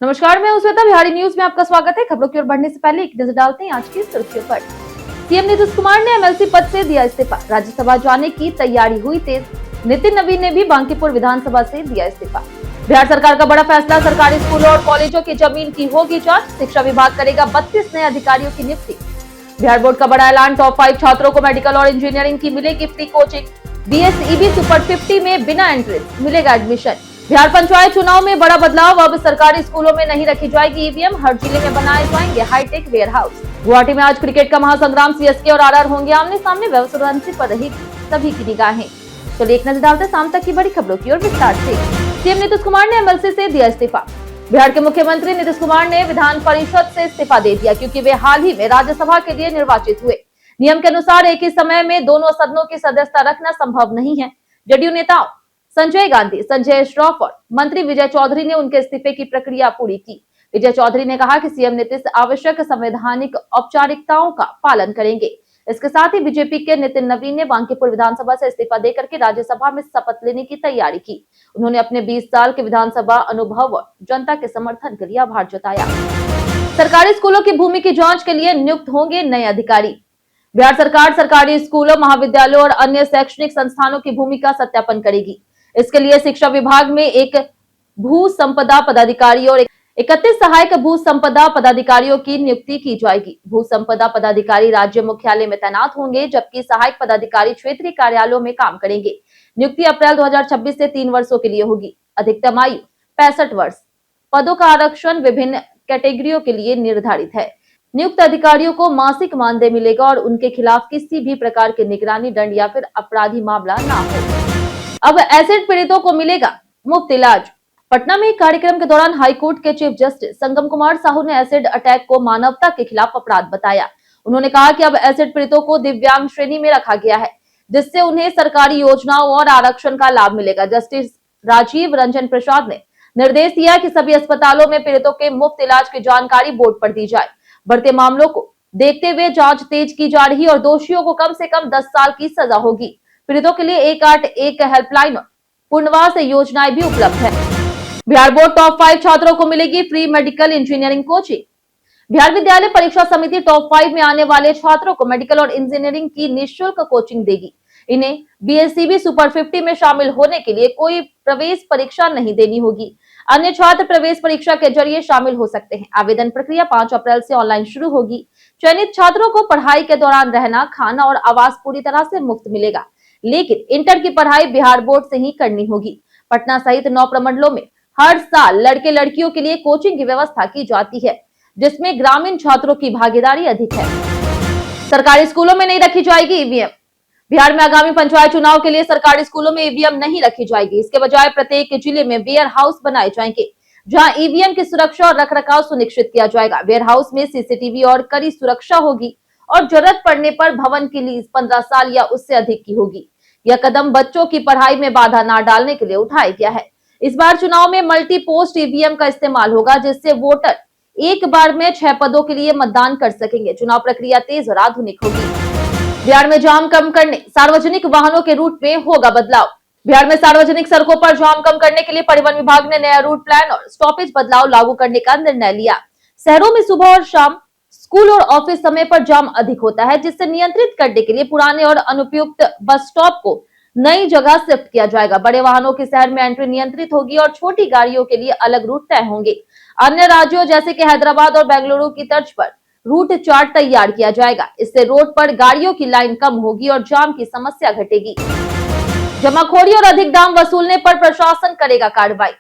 नमस्कार, मैं श्वेता। बिहारी न्यूज में आपका स्वागत है। खबरों की ओर बढ़ने से पहले एक नजर डालते हैं आज की सुर्खियों पर। सीएम नीतीश कुमार ने एमएलसी पद से दिया इस्तीफा। राज्यसभा जाने की तैयारी हुई तेज। नितिन नवीन ने भी बांकीपुर विधानसभा से दिया इस्तीफा। बिहार सरकार का बड़ा फैसला, सरकारी स्कूलों और कॉलेजों की जमीन की होगी जांच। शिक्षा विभाग करेगा 32 नए अधिकारियों की नियुक्ति। बिहार बोर्ड का बड़ा ऐलान, टॉप 5 छात्रों को मेडिकल और इंजीनियरिंग की मिलेगी फ्री कोचिंग। बीएसईबी सुपर 50 में बिना एंट्रेंस मिलेगा एडमिशन। बिहार पंचायत चुनाव में बड़ा बदलाव, अब सरकारी स्कूलों में नहीं रखी जाएगी ईवीएम, हर जिले में बनाए जाएंगे हाईटेक वेयर हाउस। गुवाहाटी में आज क्रिकेट का महासंग्राम, सीएसके और आरआर होंगे आमने सामने। व्यवसाय पर रही सभी की निगाहें। चलिए एक नजर डालते शाम तक की बड़ी खबरों की ओर विस्तार से। सीएम नीतीश कुमार ने एमएलसी से दिया इस्तीफा। बिहार के मुख्यमंत्री नीतीश कुमार ने विधान परिषद से इस्तीफा दे दिया क्योंकि वे हाल ही में राज्यसभा के लिए निर्वाचित हुए। नियम के अनुसार एक ही समय में दोनों सदनों की सदस्यता रखना संभव नहीं है। जदयू नेताओं संजय गांधी, संजय श्रॉफ और मंत्री विजय चौधरी ने उनके इस्तीफे की प्रक्रिया पूरी की। विजय चौधरी ने कहा कि सीएम नीतीश आवश्यक संवैधानिक औपचारिकताओं का पालन करेंगे। इसके साथ ही बीजेपी के नितिन नवीन ने बांकीपुर विधानसभा से इस्तीफा देकर के राज्यसभा में शपथ लेने की तैयारी की। उन्होंने अपने 20 साल के विधानसभा अनुभव और जनता के समर्थन के लिए आभार जताया। सरकारी स्कूलों की भूमि की जांच के लिए नियुक्त होंगे नए अधिकारी। बिहार सरकार सरकारी स्कूलों, महाविद्यालयों और अन्य शैक्षणिक संस्थानों की भूमि का सत्यापन करेगी। इसके लिए शिक्षा विभाग में एक भू संपदा पदाधिकारी और 31 सहायक भू संपदा पदाधिकारियों की नियुक्ति की जाएगी। भू संपदा पदाधिकारी राज्य मुख्यालय में तैनात होंगे, जबकि सहायक पदाधिकारी क्षेत्रीय कार्यालयों में काम करेंगे। नियुक्ति अप्रैल 2026 से 3 वर्षों के लिए होगी। अधिकतम आयु 65 वर्ष। पदों का आरक्षण विभिन्न कैटेगरियों के लिए निर्धारित है। नियुक्त अधिकारियों को मासिक मानदेय मिलेगा और उनके खिलाफ किसी भी प्रकार की निगरानी, दंड या फिर अपराधी मामला ना हो। अब एसिड पीड़ितों को मिलेगा मुफ्त इलाज। पटना में एक कार्यक्रम के दौरान हाईकोर्ट के चीफ जस्टिस संगम कुमार साहू ने एसिड अटैक को मानवता के खिलाफ अपराध बताया। उन्होंने कहा कि अब एसिड पीड़ितों को दिव्यांग श्रेणी में रखा गया है, जिससे उन्हें सरकारी योजनाओं और आरक्षण का लाभ मिलेगा। जस्टिस राजीव रंजन प्रसाद ने निर्देश दिया कि सभी अस्पतालों में पीड़ितों के मुफ्त इलाज की जानकारी बोर्ड पर दी जाए। बढ़ते मामलों को देखते हुए जांच तेज की जा रही और दोषियों को कम से कम 10 साल की सजा होगी। पीड़ितों के लिए 181 हेल्पलाइन और पुनर्वास योजनाएं भी उपलब्ध है। बिहार बोर्ड टॉप 5 छात्रों को मिलेगी free medical engineering coaching. Bihar विद्यालय परीक्षा समिति टॉप 5 में आने वाले छात्रों को मेडिकल और इंजीनियरिंग की निःशुल्क कोचिंग देगी। इन्हें बीएसईबी सुपर 50 में शामिल होने के लिए कोई प्रवेश परीक्षा नहीं देनी होगी। अन्य छात्र प्रवेश परीक्षा के जरिए शामिल हो सकते हैं। आवेदन प्रक्रिया 5 अप्रैल से ऑनलाइन शुरू होगी। चयनित छात्रों को पढ़ाई के दौरान रहना, खाना और आवास पूरी तरह से मुफ्त मिलेगा, लेकिन इंटर की पढ़ाई बिहार बोर्ड से ही करनी होगी। पटना सहित 9 प्रमंडलों में हर साल लड़के लड़कियों के लिए कोचिंग की व्यवस्था की जाती है, जिसमें ग्रामीण छात्रों की भागीदारी अधिक है। सरकारी स्कूलों में नहीं रखी जाएगी ईवीएम। बिहार में आगामी पंचायत चुनाव के लिए सरकारी स्कूलों में ईवीएम नहीं रखी जाएगी। इसके बजाय प्रत्येक जिले में वेयर हाउस बनाए जाएंगे, जहां ईवीएम की सुरक्षा और रखरखाव सुनिश्चित किया जाएगा। वेयर हाउस में सीसीटीवी और कड़ी सुरक्षा होगी और जरूरत पड़ने पर भवन की लीज 15 साल या उससे अधिक की होगी। यह कदम बच्चों की पढ़ाई में बाधा न डालने के लिए उठाया गया है। इस बार चुनाव में मल्टी पोस्ट ईवीएम का इस्तेमाल होगा, जिससे वोटर एक बार में 6 पदों के लिए मतदान कर सकेंगे। चुनाव प्रक्रिया तेज और आधुनिक होगी। बिहार में जाम कम करने, सार्वजनिक वाहनों के रूट में होगा बदलाव। बिहार में सार्वजनिक सड़कों पर जाम कम करने के लिए परिवहन विभाग ने नया रूट प्लान और स्टॉपेज बदलाव लागू करने का निर्णय लिया। शहरों में सुबह और शाम, स्कूल और ऑफिस समय पर जाम अधिक होता है, जिससे नियंत्रित करने के लिए पुराने और अनुपयुक्त बस स्टॉप को नई जगह शिफ्ट किया जाएगा। बड़े वाहनों की शहर में एंट्री नियंत्रित होगी और छोटी गाड़ियों के लिए अलग रूट तय होंगे। अन्य राज्यों जैसे कि हैदराबाद और बेंगलुरु की तर्ज पर रूट चार्ट तैयार किया जाएगा। इससे रोड पर गाड़ियों की लाइन कम होगी और जाम की समस्या घटेगी। जमाखोरी और अधिक दाम वसूलने पर प्रशासन करेगा कार्रवाई।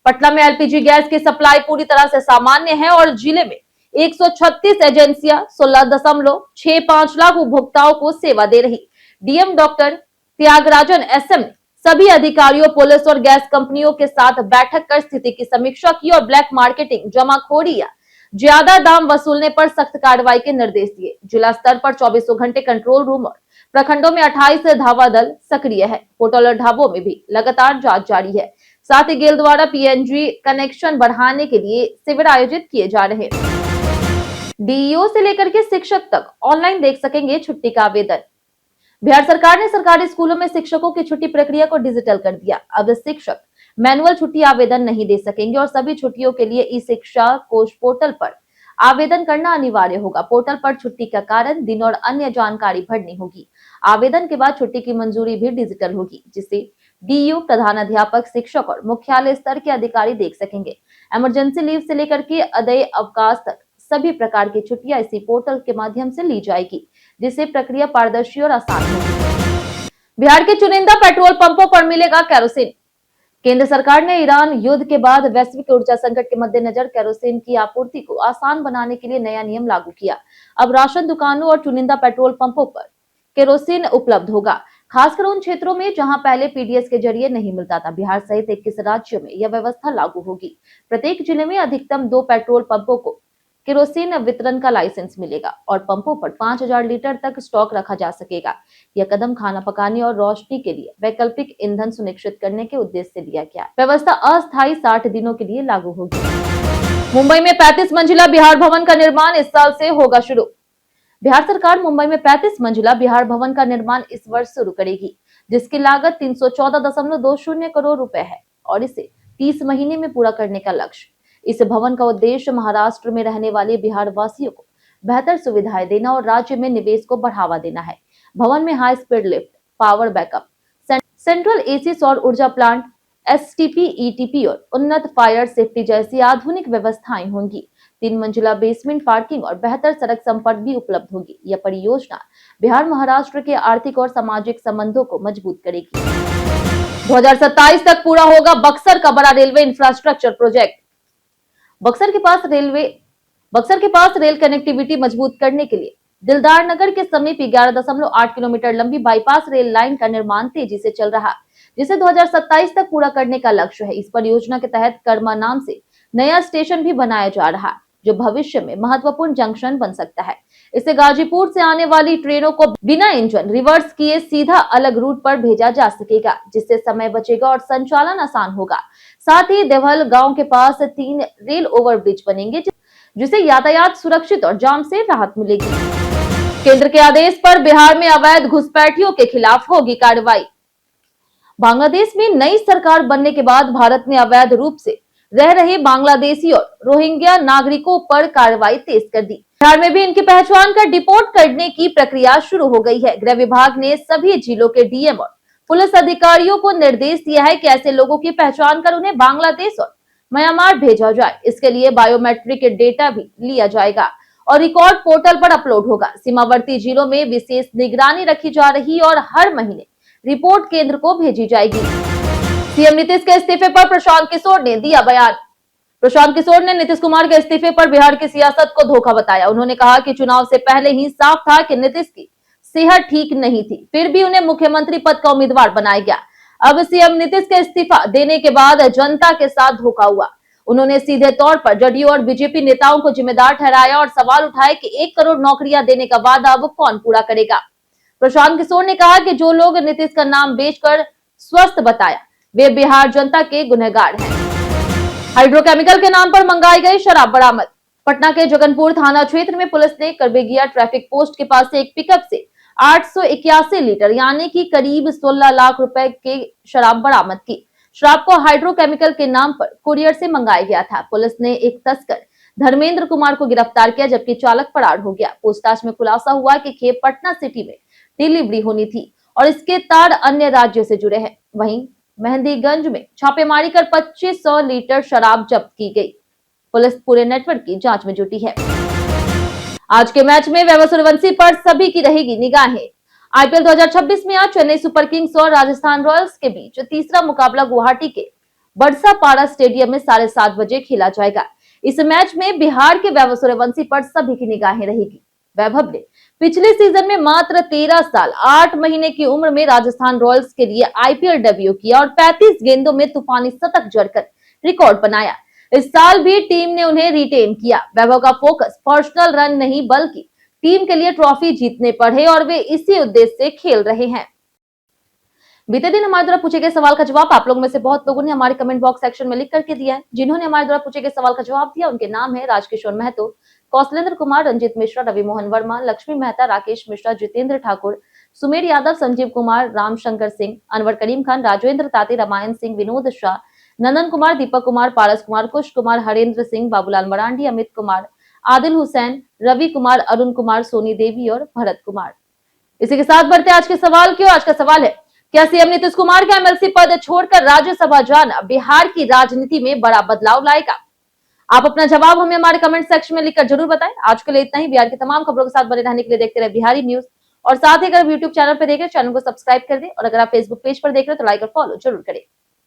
पटना में एलपीजी गैस की सप्लाई पूरी तरह से सामान्य है और जिले में 136 एजेंसियां 16.65 लाख उपभोक्ताओं को सेवा दे रही। डीएम डॉक्टर त्यागराजन एसएम ने सभी अधिकारियों, पुलिस और गैस कंपनियों के साथ बैठक कर स्थिति की समीक्षा की और ब्लैक मार्केटिंग, जमाखोरी या ज्यादा दाम वसूलने पर सख्त कार्रवाई के निर्देश दिए। जिला स्तर पर 24 घंटे कंट्रोल रूम और प्रखंडों में 28 धावा दल सक्रिय है। होटल और ढाबों में भी लगातार जांच जारी है। साथ ही गेल द्वारा पीएनजी कनेक्शन बढ़ाने के लिए शिविर आयोजित किए जा रहे हैं। डीईओ से लेकर के शिक्षक तक ऑनलाइन देख सकेंगे छुट्टी का आवेदन। बिहार सरकार ने सरकारी स्कूलों में शिक्षकों की छुट्टी प्रक्रिया को डिजिटल कर दिया। अब शिक्षक मैनुअल छुट्टी आवेदन नहीं दे सकेंगे और सभी छुट्टियों के लिए ई शिक्षा कोष पोर्टल पर आवेदन करना अनिवार्य होगा। पोर्टल पर छुट्टी का कारण, दिन और अन्य जानकारी भरनी होगी। आवेदन के बाद छुट्टी की मंजूरी भी डिजिटल होगी, जिसे डीयू, प्रधानाध्यापक, शिक्षक और मुख्यालय स्तर के अधिकारी देख सकेंगे। इमरजेंसी लीव से लेकर के अदेय अवकाश तक सभी प्रकार की छुट्टियां इसी पोर्टल के माध्यम से ली जाएगी, जिससे प्रक्रिया पारदर्शी और आसान होगी। बिहार के चुनिंदा पेट्रोल पंपों पर मिलेगा केरोसिन। केंद्र सरकार ने ईरान युद्ध के बाद वैश्विक ऊर्जा संकट के मद्देनजर केरोसिन की आपूर्ति को आसान बनाने के लिए नया नियम लागू किया। अब राशन दुकानों और चुनिंदा पेट्रोल पंपों पर केरोसिन उपलब्ध होगा, खासकर उन क्षेत्रों में जहां पहले पीडीएस के जरिए नहीं मिलता था। बिहार सहित 21 राज्यों में यह व्यवस्था लागू होगी। प्रत्येक जिले में अधिकतम 2 पेट्रोल पंपों को केरोसिन वितरण का लाइसेंस मिलेगा और पंपों पर 5000 लीटर तक स्टॉक रखा जा सकेगा। यह कदम खाना पकाने और रोशनी के लिए वैकल्पिक ईंधन सुनिश्चित करने के उद्देश्य से लिया गया। व्यवस्था अस्थायी 60 दिनों के लिए लागू होगी। मुंबई में 35 मंजिला बिहार भवन का निर्माण इस साल से होगा शुरू। बिहार सरकार मुंबई में 35 मंजिला बिहार भवन का निर्माण इस वर्ष शुरू करेगी, जिसकी लागत 314.20 करोड़ रुपए है और इसे 30 महीने में पूरा करने का लक्ष्य। इस भवन का उद्देश्य महाराष्ट्र में रहने वाले बिहार वासियों को बेहतर सुविधाएं देना और राज्य में निवेश को बढ़ावा देना है। भवन में high speed lift, power backup, central AC सौर ऊर्जा प्लांट, एसटीपी, ईटीपी और उन्नत फायर सेफ्टी जैसी आधुनिक व्यवस्थाएं होंगी। 3 मंजिला बेसमेंट पार्किंग और बेहतर सड़क संपर्क भी उपलब्ध होगी। यह परियोजना बिहार महाराष्ट्र के आर्थिक और सामाजिक संबंधों को मजबूत करेगी। 2027 तक पूरा होगा बक्सर का बड़ा रेलवे इंफ्रास्ट्रक्चर प्रोजेक्ट। बक्सर के पास रेल कनेक्टिविटी मजबूत करने के लिए दिलदार नगर के समीप 11.8 किलोमीटर लंबी बाईपास रेल लाइन का निर्माण तेजी से चल रहा, जिसे 2027 तक पूरा करने का लक्ष्य है। इस परियोजना के तहत कर्मा नाम से नया स्टेशन भी बनाया जा रहा, जो भविष्य में महत्वपूर्ण जंक्शन बन सकता है। इससे गाजीपुर से आने वाली ट्रेनों को बिना इंजन रिवर्स किए सीधा अलग रूट पर भेजा जा सकेगा, जिससे समय बचेगा और संचालन आसान होगा। साथ ही देवल गांव के पास 3 रेल ओवरब्रिज बनेंगे, जिससे यातायात सुरक्षित और जाम से राहत मिलेगी। केंद्र के आदेश पर बिहार में अवैध घुसपैठियों के खिलाफ होगी कार्रवाई। बांग्लादेश में नई सरकार बनने के बाद भारत ने अवैध रूप से रह रहे बांग्लादेशी और रोहिंग्या नागरिकों पर कार्रवाई तेज कर दी। बिहार में भी इनकी पहचान कर डिपोर्ट करने की प्रक्रिया शुरू हो गई है। गृह विभाग ने सभी जिलों के डीएम और पुलिस अधिकारियों को निर्देश दिया है कि ऐसे लोगों की पहचान कर उन्हें बांग्लादेश और म्यांमार भेजा जाए। इसके लिए बायोमेट्रिक डेटा भी लिया जाएगा और रिकॉर्ड पोर्टल पर अपलोड होगा। सीमावर्ती जिलों में विशेष निगरानी रखी जा रही और हर महीने रिपोर्ट केंद्र को भेजी जाएगी। सीएम नीतीश के इस्तीफे पर प्रशांत किशोर ने दिया बयान। प्रशांत किशोर ने नीतीश कुमार के इस्तीफे पर बिहार की सियासत को धोखा बताया। उन्होंने कहा कि चुनाव से पहले ही साफ था कि नीतीश की सेहत ठीक नहीं थी, फिर भी उन्हें मुख्यमंत्री पद का उम्मीदवार बनाया गया। अब सीएम नीतीश के इस्तीफा देने के बाद जनता के साथ धोखा हुआ। उन्होंने सीधे तौर पर जदयू और बीजेपी नेताओं को जिम्मेदार ठहराया और सवाल उठाए कि 1 करोड़ नौकरियां देने का वादा अब कौन पूरा करेगा। प्रशांत किशोर ने कहा कि जो लोग नीतीश का नाम बेचकर स्वस्थ बताया, वे बिहार जनता के गुनहगार हैं। हाइड्रोकेमिकल के नाम पर मंगाई गई शराब बरामद। पटना के जगनपुर थाना क्षेत्र में पुलिस ने करबेगिया ट्रैफिक पोस्ट के पास से एक पिकअप से 881 लीटर यानी कि करीब 16 लाख रुपए के शराब बरामद की। शराब को हाइड्रोकेमिकल के नाम पर कुरियर से मंगाया गया था। पुलिस ने एक तस्कर धर्मेंद्र कुमार को गिरफ्तार किया, जबकि चालक फरार हो गया। पूछताछ में खुलासा हुआ कि खेप पटना सिटी में डिलीवरी होनी थी और इसके तार अन्य राज्यों से जुड़े हैं। वहीं मेहंदीगंज में छापेमारी कर 2500 लीटर शराब जब्त की गई। पुलिस पूरे नेटवर्क की जांच में जुटी है। आज के मैच में वैभव सूर्यवंशी पर सभी की रहेगी निगाहें। आईपीएल 2026 में आज चेन्नई सुपर किंग्स और राजस्थान रॉयल्स के बीच तीसरा मुकाबला गुवाहाटी के बरसापाड़ा स्टेडियम में 7:30 बजे खेला जाएगा। इस मैच में बिहार के वैभव सूर्यवंशी पर सभी की निगाहें रहेगी। वैभव ने पिछले सीजन में मात्र 13 साल 8 महीने की उम्र में राजस्थान रॉयल्स के लिए आईपीएल डेब्यू किया और 35 गेंदों में तूफानी शतक जड़कर रिकॉर्ड बनाया। इस साल भी टीम ने उन्हें रिटेन किया। वैभव का फोकस पर्सनल रन नहीं बल्कि टीम के लिए ट्रॉफी जीतने पर है और वे इसी उद्देश्य से खेल रहे हैं। बीते दिन हमारे द्वारा पूछे गए सवाल का जवाब आप लोगों में से बहुत लोगों ने हमारे कमेंट बॉक्स सेक्शन में लिख करके दिया है। जिन्होंने हमारे द्वारा पूछे गए सवाल का जवाब दिया उनके नाम है राजकिशोर महतो, कौशलेंद्र कुमार, रंजित मिश्रा, रवि मोहन वर्मा, लक्ष्मी मेहता, राकेश मिश्रा, जितेंद्र ठाकुर, सुमेर यादव, संजीव कुमार, रामशंकर सिंह, अनवर करीम खान, राजेंद्र ताते, रामायण सिंह, विनोद शाह, नंदन कुमार, दीपक कुमार, पारस कुमार, कुश कुमार, हरेंद्र सिंह, बाबूलाल मरांडी, अमित कुमार, आदिल हुसैन, रवि कुमार, अरुण कुमार, सोनी देवी और भरत कुमार। इसी के साथ बढ़ते आज के सवाल की ओर। आज का सवाल है, क्या सीएम नीतीश कुमार का एमएलसी पद छोड़कर राज्यसभा जाना बिहार की राजनीति में बड़ा बदलाव लाएगा? आप अपना जवाब हमें हमारे कमेंट सेक्शन में लिखकर जरूर बताएं। आज के लिए इतना ही। बिहार की तमाम खबरों के साथ बने रहने के लिए देखते रहे बिहारी न्यूज, और साथ ही अगर यूट्यूब चैनल पर देख रहे चैनल को सब्सक्राइब कर दें, और अगर आप फेसबुक पेज पर देख रहे हैं तो लाइक और फॉलो जरूर करें।